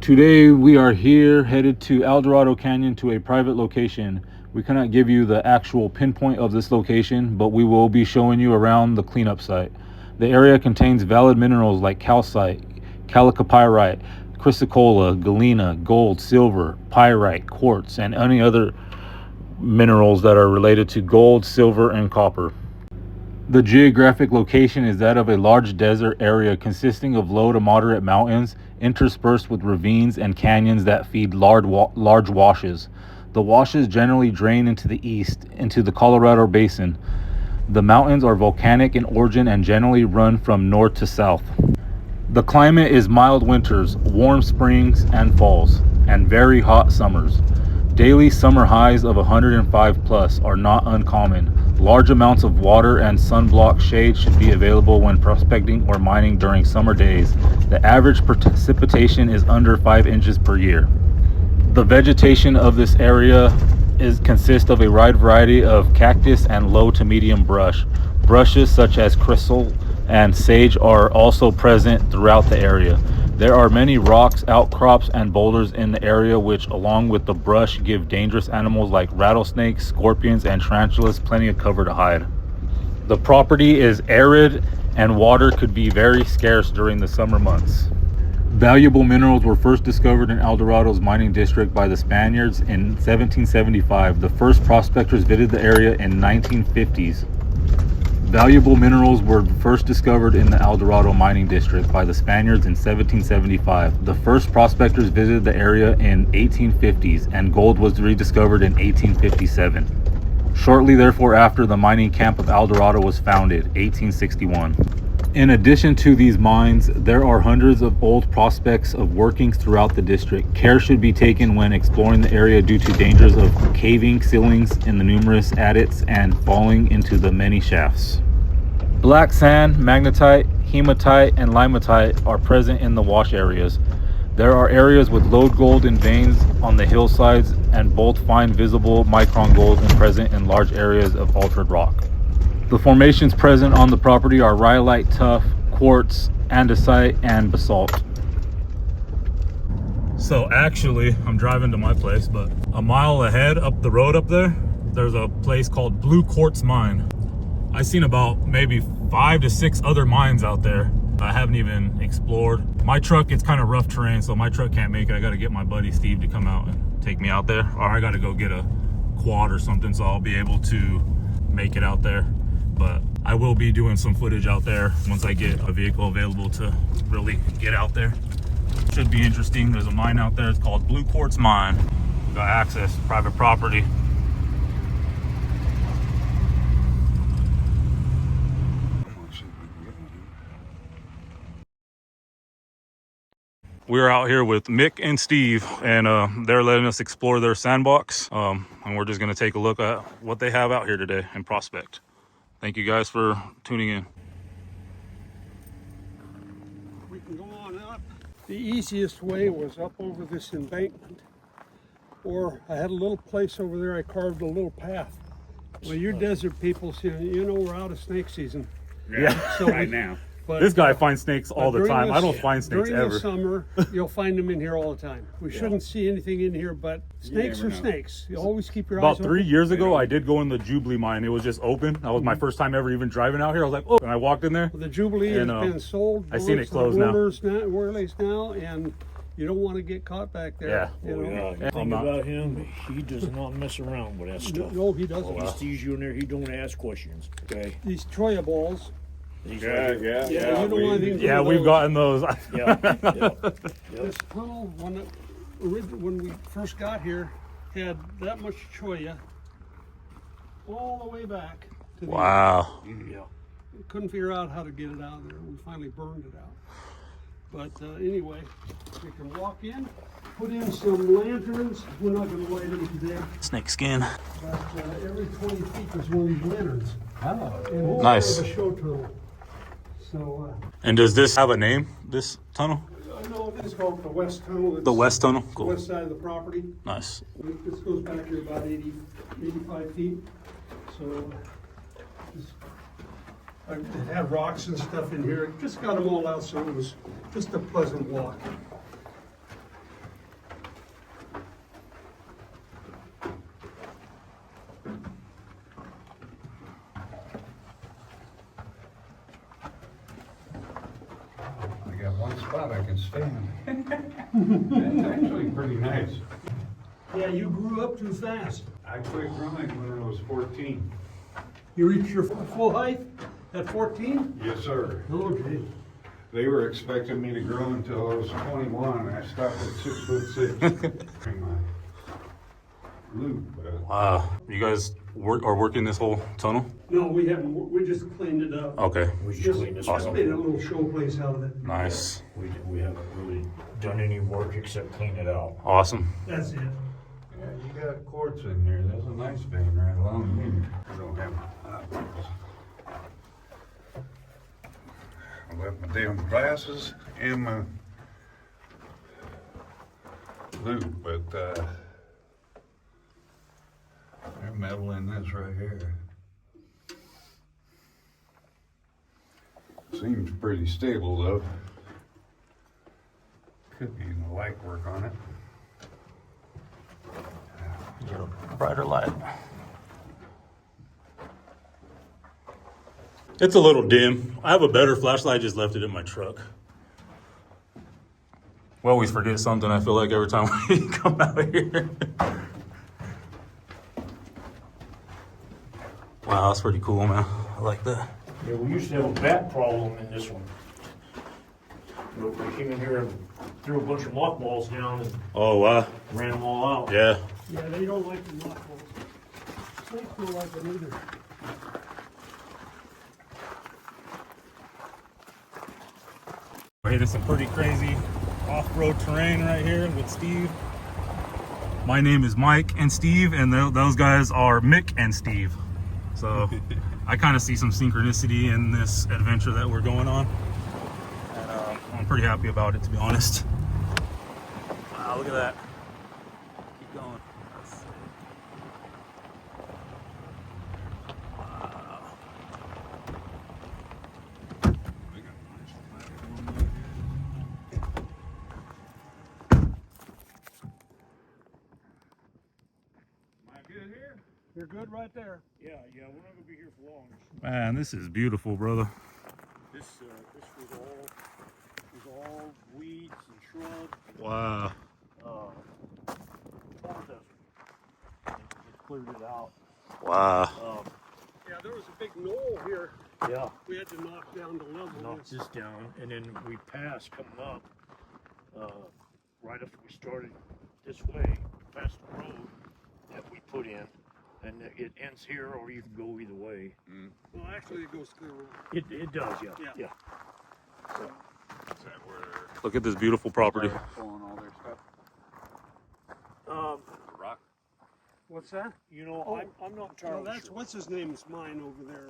Today we are here headed to El Dorado Canyon to a private location. We cannot give you the actual pinpoint of this location, but we will be showing you around the cleanup site. The area contains valid minerals like calcite, chalcopyrite, chrysocolla, galena, gold, silver, pyrite, quartz, and any other minerals that are related to gold, silver, and copper. The geographic location is that of a large desert area consisting of low to moderate mountains interspersed with ravines and canyons that feed large washes. The washes generally drain into the east, into the Colorado Basin. The mountains are volcanic in origin and generally run from north to south. The climate is mild winters, warm springs and falls, and very hot summers. Daily summer highs of 105 plus are not uncommon. Large amounts of water and sunblock shade should be available when prospecting or mining during summer days. The average precipitation is under 5 inches per year. The vegetation of this area consists of a wide variety of cactus and low to medium brush. Brushes such as crystal and sage are also present throughout the area. There are many rocks, outcrops, and boulders in the area which, along with the brush, give dangerous animals like rattlesnakes, scorpions, and tarantulas plenty of cover to hide. The property is arid and water could be very scarce during the summer months. Valuable minerals were first discovered in El Dorado's mining district by the Spaniards in 1775. The first prospectors visited the area in 1950s. Valuable minerals were first discovered in the El Dorado mining district by the Spaniards in 1775. The first prospectors visited the area in 1850s, and gold was rediscovered in 1857. Shortly therefore after, the mining camp of El Dorado was founded, 1861. In addition to these mines, there are hundreds of old prospects of workings throughout the district. Care should be taken when exploring the area due to dangers of caving ceilings in the numerous adits and falling into the many shafts. Black sand, magnetite, hematite, and limatite are present in the wash areas. There are areas with lode gold in veins on the hillsides and both fine visible micron gold and present in large areas of altered rock. The formations present on the property are rhyolite tuff, quartz, andesite, and basalt. So actually, I'm driving to my place, but a mile ahead up the road up there, there's a place called Blue Quartz Mine. I've seen about maybe 5 to 6 other mines out there I haven't even explored. My truck, it's kind of rough terrain, so my truck can't make it. I got to get my buddy Steve to come out and take me out there, or I got to go get a quad or something so I'll be able to make it out there. But I will be doing some footage out there once I get a vehicle available to really get out there. Should be interesting. There's a mine out there. It's called Blue Quartz Mine. We got access to private property. We're out here with Mick and Steve, and they're letting us explore their sandbox. And we're just going to take a look at what they have out here today and prospect. Thank you guys for tuning in. We can go on up. The easiest way was up over this embankment, or I had a little place over there I carved a little path. Well, you desert people, you know we're out of snake season. Yeah, so right now. This guy finds snakes all the time. I don't find snakes ever. During the summer, you'll find them in here all the time. We shouldn't see anything in here, but snakes are snakes. You always keep your eyes open. About 3 years ago, I did go in the Jubilee mine. It was just open. That was my first time ever even driving out here. I was like, oh, and I walked in there. Well, the Jubilee has been sold. I seen it closed now. Whirlies now, and you don't want to get caught back there. Yeah. The thing about him, he does not mess around with that stuff. No, he doesn't. He sees you in there, he don't ask questions. Okay. These Troya balls. Yeah. You don't want anything to do with we've those. gotten those. This tunnel, when we first got here, had that much cholla all the way back to the Wow. We couldn't figure out how to get it out of there. We finally burned it out. But anyway, we can walk in, put in some lanterns. We're not going to light them today. Snake skin. But every 20 feet there's one of these lanterns. Oh, nice. It's a show tunnel. So, and does this have a name, this tunnel? No, it's called the West Tunnel. It's the West Tunnel? Cool. The west side of the property. Nice. This goes back here about 85 feet. So, I had rocks and stuff in here. Just got them all out so it was just a pleasant walk. I can stand. It's actually pretty nice. Yeah, you grew up too fast. I quit growing when I was 14. You reached your full height at 14? Yes, sir. Oh, gee. They were expecting me to grow until I was 21, and I stopped at 6'6". Loop, Wow. You guys are working this whole tunnel? No, we haven't. We just cleaned it up. Okay. We just cleaned this Just up. made a little show place out of it. Nice. We haven't really done any work except clean it out. Awesome. That's it. yeah, you got quartz in here. There's a nice vein right along here. I don't have I left my damn glasses and my loop, but there's metal in this right here. Seems pretty stable though. Could be the light work on it. Get a brighter light. It's a little dim. I have a better flashlight, I just left it in my truck. We always forget something, I feel like, every time we come out here. Wow, that's pretty cool, man. I like that. Yeah, we used to have a bat problem in this one. We came in here and threw a bunch of mothballs down and Oh, wow. ran them all out. Yeah. Yeah, they don't like the mothballs. Snakes don't like them either. We're hitting some pretty crazy off-road terrain right here with Steve. My name is Mike and Steve, and those guys are Mick and Steve. So I kind of see some synchronicity in this adventure that we're going on. And I'm pretty happy about it, to be honest. Wow, look at that. Keep going. Let's see. Wow. You're good right there. Yeah, we're not gonna be here for long. Man, this is beautiful, brother. This was all weeds and shrubs. Wow. Tar desert. It cleared it out. Wow. Yeah, there was a big knoll here. Yeah. We had to knock down to level Knocked this. this down, and then we passed coming up. Right after we started this way, past the road that we put in, and it ends here, or you can go either way. Well, actually, it goes clear around. It does, yeah. Yeah. Is that where Look at this beautiful property. they're pulling all their stuff? The rock? What's that? You know, Oh, I'm not Well, entirely that's sure. what's his name is mine over there.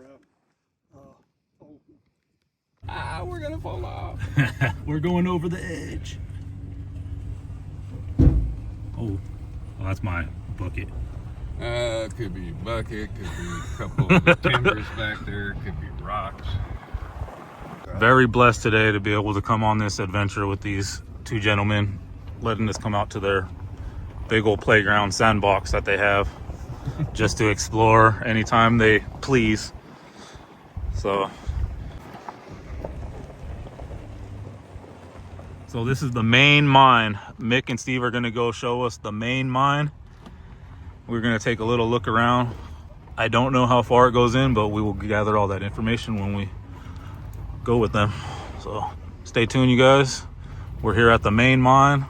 We're gonna fall off. We're going over the edge. Oh, well, that's my bucket. It could be a bucket, could be a couple of timbers back there, could be rocks. Very blessed today to be able to come on this adventure with these two gentlemen, letting us come out to their big old playground sandbox that they have just to explore anytime they please. So this is the main mine. Mick and Steve are gonna go show us the main mine. We're gonna take a little look around. I don't know how far it goes in, but we will gather all that information when we go with them. So stay tuned, you guys. We're here at the main mine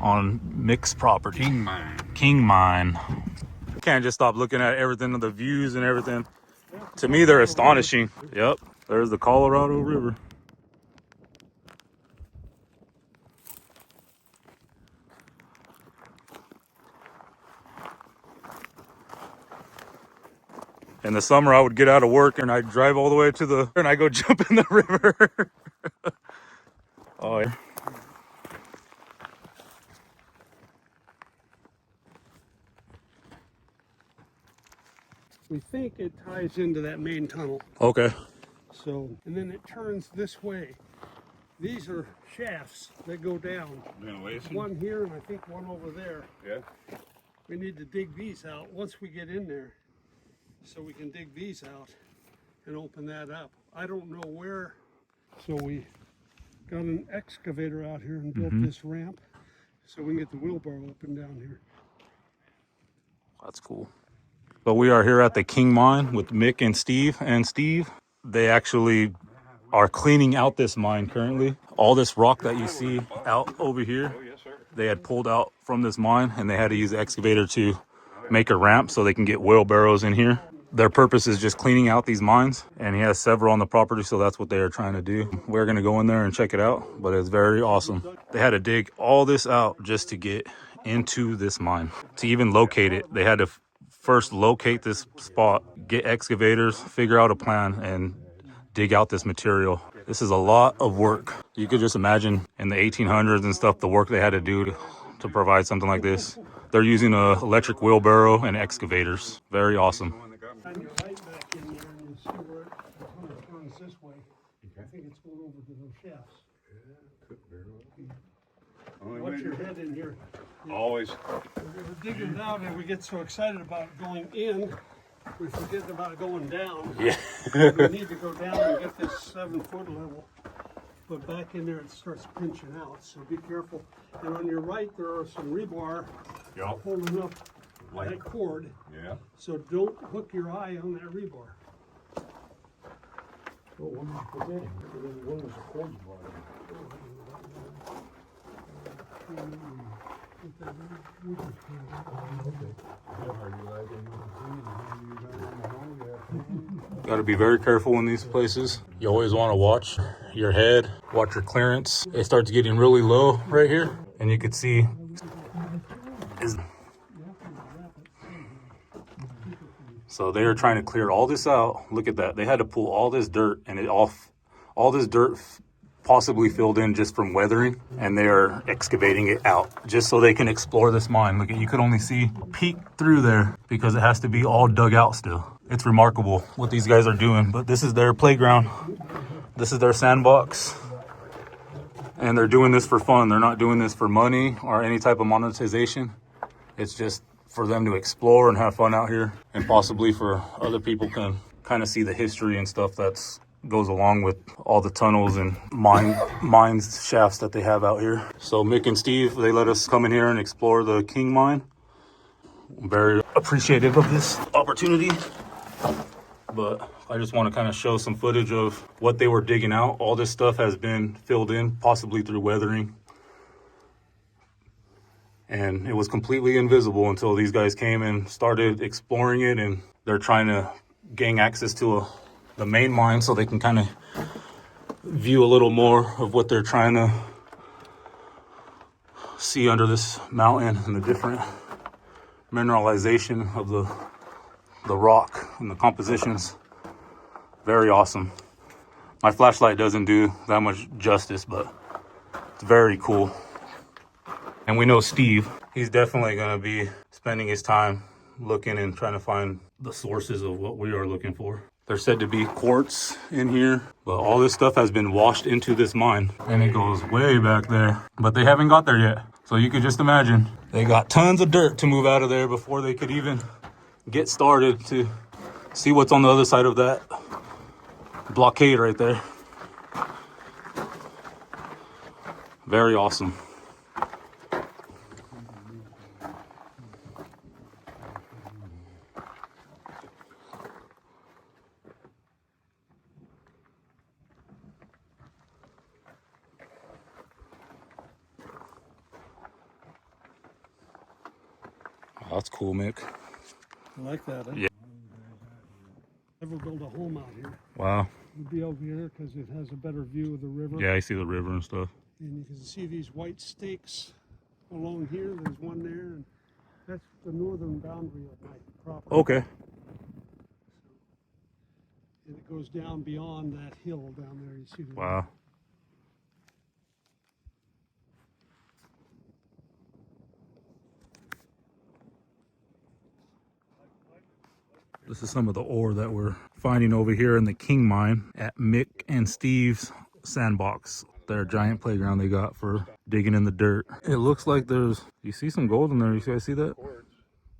on Mick's property. King Mine. Can't just stop looking at everything, the views and everything. To me, they're astonishing. Yep, there's the Colorado River. In the summer, I would get out of work and I'd drive all the way to and I go jump in the river. Oh, yeah. We think it ties into that main tunnel. Okay. So, and then it turns this way. These are shafts that go down. Ventilation? One here and I think one over there. Yeah. We need to dig these out once we get in there, so we can dig these out and open that up. I don't know where, so we got an excavator out here and built this ramp so we can get the wheelbarrow up and down here. That's cool. But we are here at the King Mine with Mick and Steve. And Steve, they actually are cleaning out this mine currently. All this rock that you see out over here, they had pulled out from this mine, and they had to use the excavator to make a ramp so they can get wheelbarrows in here. Their purpose is just cleaning out these mines, and he has several on the property, so that's what they are trying to do. We're gonna go in there and check it out, but it's very awesome. They had to dig all this out just to get into this mine. To even locate it, they had to first locate this spot, get excavators, figure out a plan, and dig out this material. This is a lot of work. You could just imagine in the 1800s and stuff, the work they had to do to provide something like this. They're using an electric wheelbarrow and excavators. Very awesome. Shine your light back in there and you see where the hunter turns this way. I think it's going over to those shafts. Watch your head in here. Always. We're digging down and we get so excited about going in, we forget about going down. Yeah. We need to go down and get this 7-foot level. But back in there it starts pinching out, so be careful. And on your right there are some rebar holding up that cord. Yeah. So don't hook your eye on that rebar. Got to be very careful in these places. You always want to watch your head, watch your clearance. It starts getting really low right here, and you can see so they are trying to clear all this out. Look at that. They had to pull all this dirt, and all this dirt possibly filled in just from weathering, and they are excavating it out just so they can explore this mine. Look, you could only see a peek through there because it has to be all dug out still. It's remarkable what these guys are doing, but this is their playground. This is their sandbox, and they're doing this for fun. They're not doing this for money or any type of monetization. It's just for them to explore and have fun out here, and possibly for other people can kind of see the history and stuff that's goes along with all the tunnels and mines shafts that they have out here. So Mick and Steve, they let us come in here and explore the King Mine. I'm very appreciative of this opportunity, but I just want to kind of show some footage of what they were digging out. All this stuff has been filled in, possibly through weathering, and it was completely invisible until these guys came and started exploring it, and they're trying to gain access to the main mine so they can kind of view a little more of what they're trying to see under this mountain and the different mineralization of the rock and the compositions. Very awesome. My flashlight doesn't do that much justice, but it's very cool. And we know Steve, he's definitely going to be spending his time looking and trying to find the sources of what we are looking for. There's said to be quartz in here, but all this stuff has been washed into this mine, and it goes way back there, but they haven't got there yet. So you could just imagine they got tons of dirt to move out of there before they could even get started to see what's on the other side of that blockade right there. Very awesome. That's cool, Mick. I like that, huh? Yeah. Never build a home out here. Wow. It'd be over here because it has a better view of the river. Yeah, I see the river and stuff. And you can see these white stakes along here. There's one there, and that's the northern boundary of my property. Okay. And it goes down beyond that hill down there. You see the Wow. This is some of the ore that we're finding over here in the King Mine at Mick and Steve's sandbox. Their giant playground they got for digging in the dirt. It looks like you see some gold in there. You guys see that?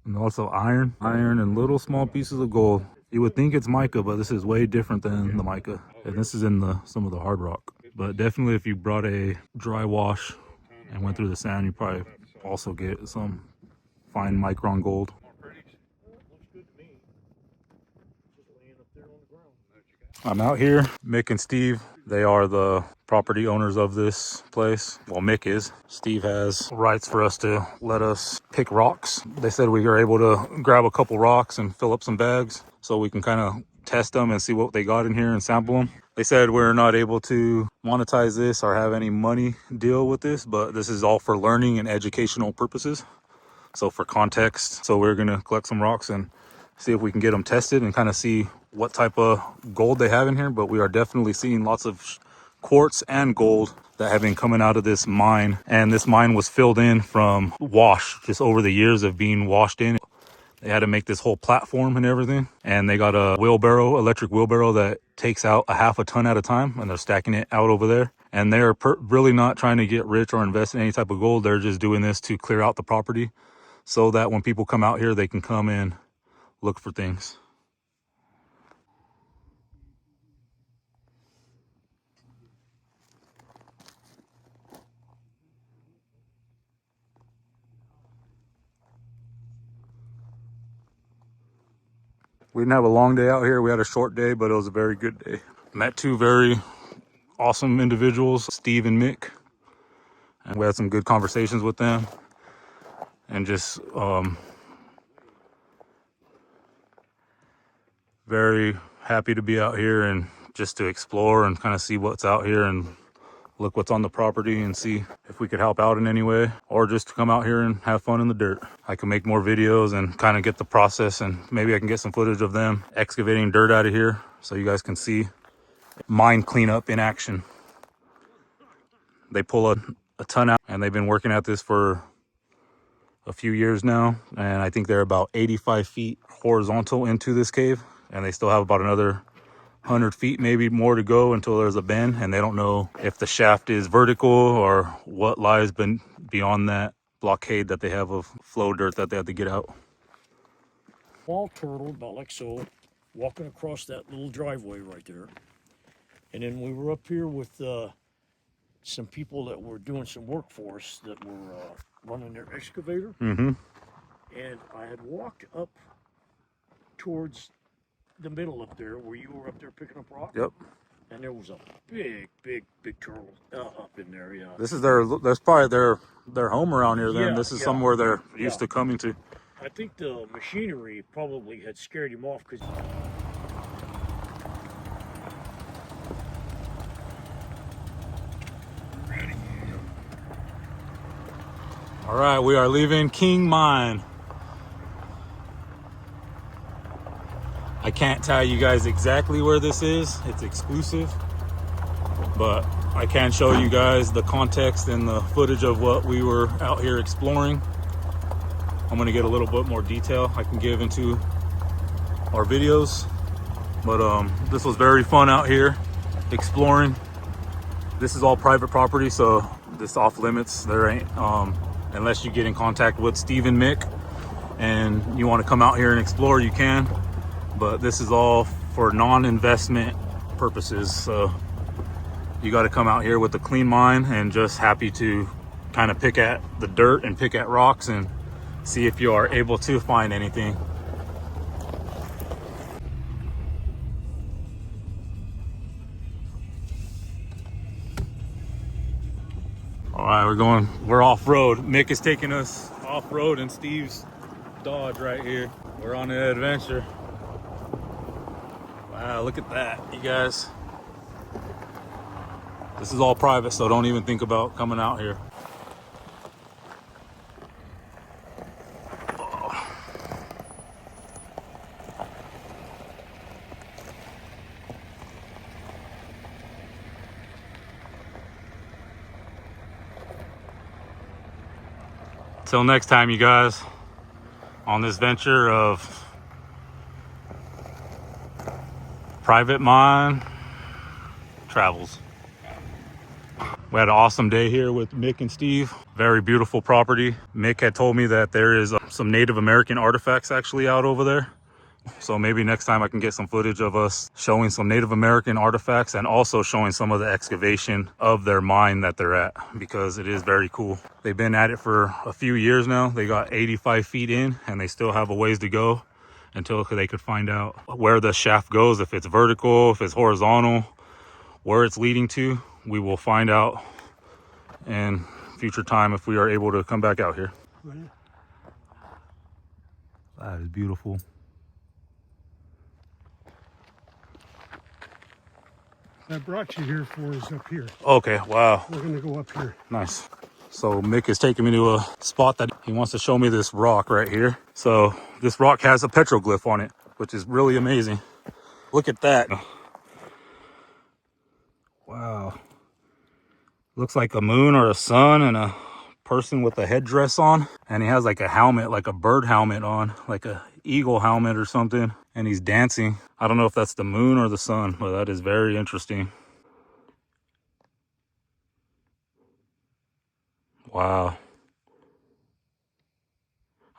And also iron and little small pieces of gold. You would think it's mica, but this is way different than the mica. And this is in some of the hard rock. But definitely if you brought a dry wash and went through the sand, you probably also get some fine micron gold. Looks good to me. Just laying up there on the ground. I'm out here, Mick and Steve. They are the property owners of this place. Well, Mick is. Steve has rights for us to let us pick rocks. They said we are able to grab a couple rocks and fill up some bags so we can kind of test them and see what they got in here and sample them. They said we're not able to monetize this or have any money deal with this, but this is all for learning and educational purposes. So for context, so we're gonna collect some rocks and see if we can get them tested and kind of see what type of gold they have in here. But we are definitely seeing lots of quartz and gold that have been coming out of this mine. And this mine was filled in from wash, just over the years of being washed in. They had to make this whole platform and everything. And they got a wheelbarrow, electric wheelbarrow that takes out a half a ton at a time. And they're stacking it out over there. And they're really not trying to get rich or invest in any type of gold. They're just doing this to clear out the property so that when people come out here, they can come and look for things. We didn't have a long day out here. We had a short day, but it was a very good day. Met two very awesome individuals, Steve and Mick, and we had some good conversations with them. And just very happy to be out here and just to explore and kind of see what's out here and look what's on the property and see if we could help out in any way, or just to come out here and have fun in the dirt. I can make more videos and kind of get the process, and maybe I can get some footage of them excavating dirt out of here so you guys can see mine cleanup in action. They pull a ton out, and they've been working at this for a few years now, and I think they're about 85 feet horizontal into this cave, and they still have about another 100 feet, maybe more to go until there's a bend, and they don't know if the shaft is vertical or what lies beyond that blockade that they have of flow dirt that they have to get out. Small turtle, about like so, walking across that little driveway right there. And then we were up here with some people that were doing some work for us that were running their excavator. Mm-hmm. And I had walked up towards the middle up there where you were up there picking up rocks. Yep. And there was a big turtle up in there. Yeah. That's probably their home around here. Then Yeah, this is yeah. somewhere they're used to coming to. I think the machinery probably had scared him off because. All right, we are leaving King Mine. I can't tell you guys exactly where this is. It's exclusive, but I can show you guys the context and the footage of what we were out here exploring. I'm gonna get a little bit more detail I can give into our videos, but this was very fun out here exploring. This is all private property, so this off limits. There ain't unless you get in contact with Steve and Mick and you want to come out here and explore, you can, but this is all for non-investment purposes. So you got to come out here with a clean mind and just happy to kind of pick at the dirt and pick at rocks and see if you are able to find anything. All right, we're off-road. Mick is taking us off-road in Steve's Dodge right here. We're on an adventure. Wow, look at that, you guys. This is all private, so don't even think about coming out here. Till next time, you guys, on this venture of private mine travels. We had an awesome day here with Mick and Steve. Very beautiful property. Mick had told me that there is some Native American artifacts actually out over there. So maybe next time I can get some footage of us showing some Native American artifacts and also showing some of the excavation of their mine that they're at, because it is very cool. They've been at it for a few years now. They got 85 feet in and they still have a ways to go until they could find out where the shaft goes, if it's vertical, if it's horizontal, where it's leading to. We will find out in future time if we are able to come back out here. That is beautiful. I brought you here for is up here. Okay, wow. We're gonna go up here. Nice. So Mick is taking me to a spot that he wants to show me, this rock right here. So this rock has a petroglyph on it, which is really amazing. Look at that. Wow. Looks like a moon or a sun and a person with a headdress on. And he has like a helmet, like a bird helmet on, like a eagle helmet or something. And he's dancing. I don't know if that's the moon or the sun, but that is very interesting. Wow.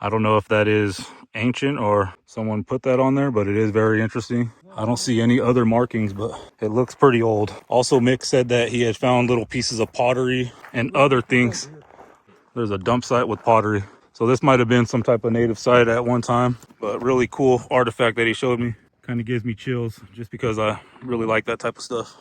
I don't know if that is ancient or someone put that on there, but it is very interesting. I don't see any other markings, but it looks pretty old. Also, Mick said that he had found little pieces of pottery and other things. There's a dump site with pottery. So this might have been some type of native site at one time, but really cool artifact that he showed me. Kind of gives me chills just because I really like that type of stuff.